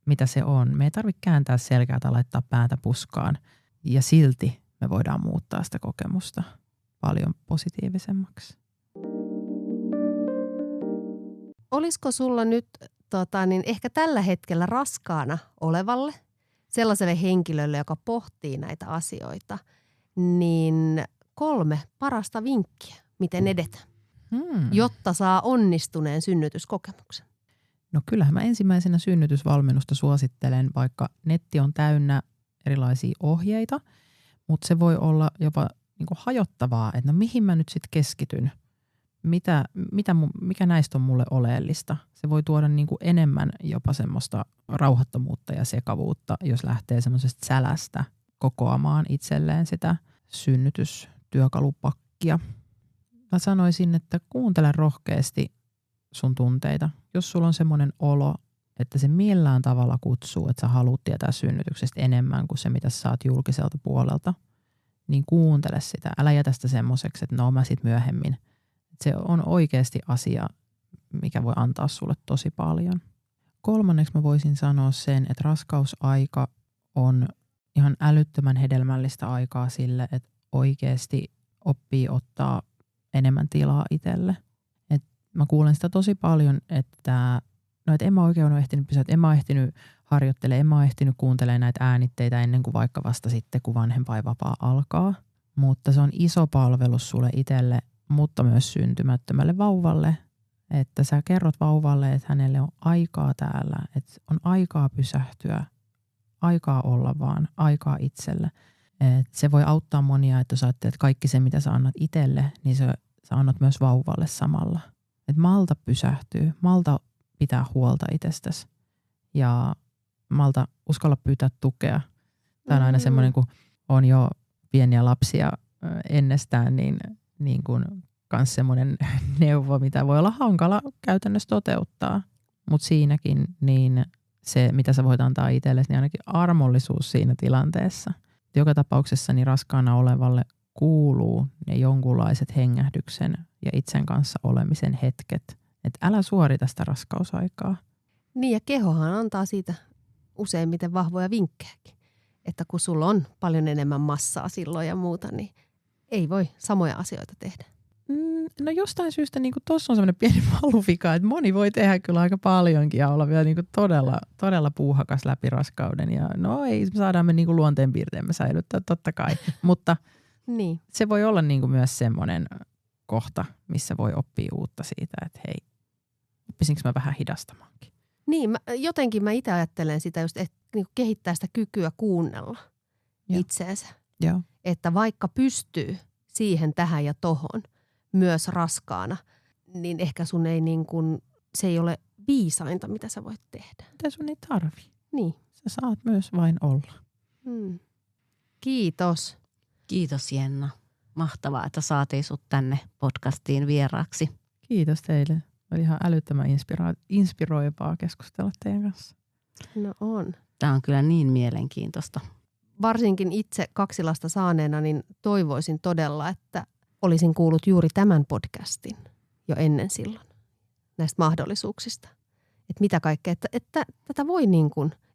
mitä se on. Me ei tarvi kääntää selkää tai laittaa päätä puskaan. Ja silti me voidaan muuttaa sitä kokemusta paljon positiivisemmaksi. Olisiko sulla nyt ehkä tällä hetkellä raskaana olevalle, sellaiselle henkilölle, joka pohtii näitä asioita, niin 3 parasta vinkkiä, miten edetä, jotta saa onnistuneen synnytyskokemuksen? No kyllähän mä ensimmäisenä synnytysvalmennusta suosittelen, vaikka netti on täynnä erilaisia ohjeita, mutta se voi olla jopa niinku hajottavaa, että no mihin mä nyt sitten keskityn, mikä näistä on mulle oleellista. Se voi tuoda niinku enemmän jopa semmoista rauhattomuutta ja sekavuutta, jos lähtee semmoisesta sälästä kokoamaan itselleen sitä synnytystyökalupakkia. Mä sanoisin, että kuuntele rohkeasti sun tunteita. Jos sulla on semmoinen olo, että se millään tavalla kutsuu, että sä haluat tietää synnytyksestä enemmän kuin se, mitä sä saat julkiselta puolelta, niin kuuntele sitä. Älä jätä sitä semmoiseksi, että no mä sit myöhemmin. Se on oikeasti asia, mikä voi antaa sulle tosi paljon. 3. mä voisin sanoa sen, että raskausaika on ihan älyttömän hedelmällistä aikaa sille, että oikeasti oppii ottaa enemmän tilaa itselle. Et mä kuulen sitä tosi paljon, että en mä oikein ole ehtinyt pysyä, en mä ole ehtinyt harjoittelemaan, en mä ole ehtinyt kuuntelemaan näitä äänitteitä ennen kuin vaikka vasta sitten, kun vanhempainvapaa alkaa. Mutta se on iso palvelus sulle itselle, mutta myös syntymättömälle vauvalle, että sä kerrot vauvalle, että hänelle on aikaa täällä, että on aikaa pysähtyä, aikaa olla vaan, aikaa itselle. Et se voi auttaa monia, että jos ajattelet, että kaikki se, mitä sä annat itselle, niin sä annat myös vauvalle samalla. Et malta pysähtyy, malta pitää huolta itsestäsi ja malta uskalla pyytää tukea. Tämä on aina semmoinen, kun on jo pieniä lapsia ennestään, niin kuin myös semmoinen neuvo, mitä voi olla hankala käytännössä toteuttaa. Mutta siinäkin niin se, mitä sä voit antaa itsellesi, niin ainakin armollisuus siinä tilanteessa. Joka tapauksessa niin raskaana olevalle kuuluu ne jonkunlaiset hengähdyksen ja itsen kanssa olemisen hetket. Että älä suorita sitä raskausaikaa. Niin ja kehohan antaa siitä useimmiten vahvoja vinkkejäkin. Että kun sulla on paljon enemmän massaa silloin ja muuta, niin ei voi samoja asioita tehdä. No jostain syystä niin tuossa on semmoinen pieni valuvika, että moni voi tehdä kyllä aika paljonkin ja olla vielä niin todella puuhakas läpi raskauden. Ja no ei, saadaan me niin luonteenpiirteemme säilyttää totta kai, mutta niin. Se voi olla niin myös semmoinen kohta, missä voi oppia uutta siitä, että hei, oppisinko mä vähän hidastamaankin. Niin, jotenkin mä itse ajattelen sitä just, että niin kehittää sitä kykyä kuunnella itseensä. Joo. Että vaikka pystyy siihen, tähän ja tohon myös raskaana, niin ehkä sun ei se ei ole viisainta, mitä sä voit tehdä. Mitä sun ei tarvi. Niin. Sä saat myös vain olla. Kiitos. Kiitos Jenna. Mahtavaa, että saatiin sut tänne podcastiin vieraaksi. Kiitos teille. Oli ihan älyttömän inspiroivaa keskustella teidän kanssa. No on. Tämä on kyllä niin mielenkiintoista. Varsinkin itse 2 lasta saaneena, niin toivoisin todella, että olisin kuullut juuri tämän podcastin jo ennen silloin näistä mahdollisuuksista. Että mitä kaikkea, että tätä voi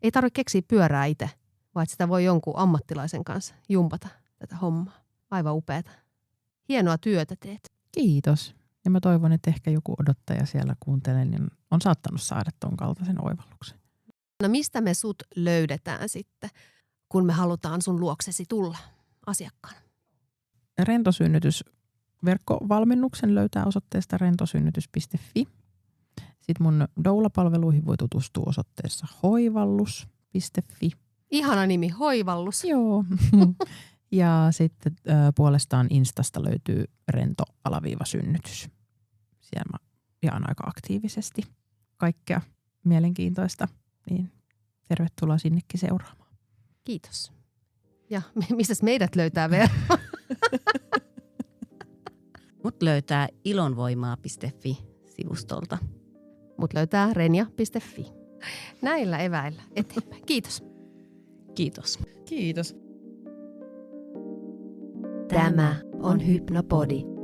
ei tarvitse keksiä pyörää itse, vaan että sitä voi jonkun ammattilaisen kanssa jumpata tätä hommaa. Aivan upeata. Hienoa työtä teet. Kiitos. Ja mä toivon, että ehkä joku odottaja siellä kuuntelee, niin on saattanut saada ton kaltaisen oivalluksen. No mistä me sut löydetään sitten, kun me halutaan sun luoksesi tulla asiakkaana? Rentosynnytys verkkovalmennuksen löytää osoitteesta rentosynnytys.fi. Sitten mun doula-palveluihin voi tutustua osoitteessa hoivallus.fi. Ihana nimi, hoivallus. Joo. Ja sitten puolestaan Instasta löytyy rento-synnytys. Siellä mä jaan aika aktiivisesti kaikkea mielenkiintoista, niin tervetuloa sinnekin seuraamaan. Kiitos. Ja mistäs meidät löytää Veera? Mut löytää ilonvoimaa.fi-sivustolta. Mut löytää renja.fi. Näillä eväillä eteenpäin. Kiitos. Kiitos. Kiitos. Tämä on Hypnopodi.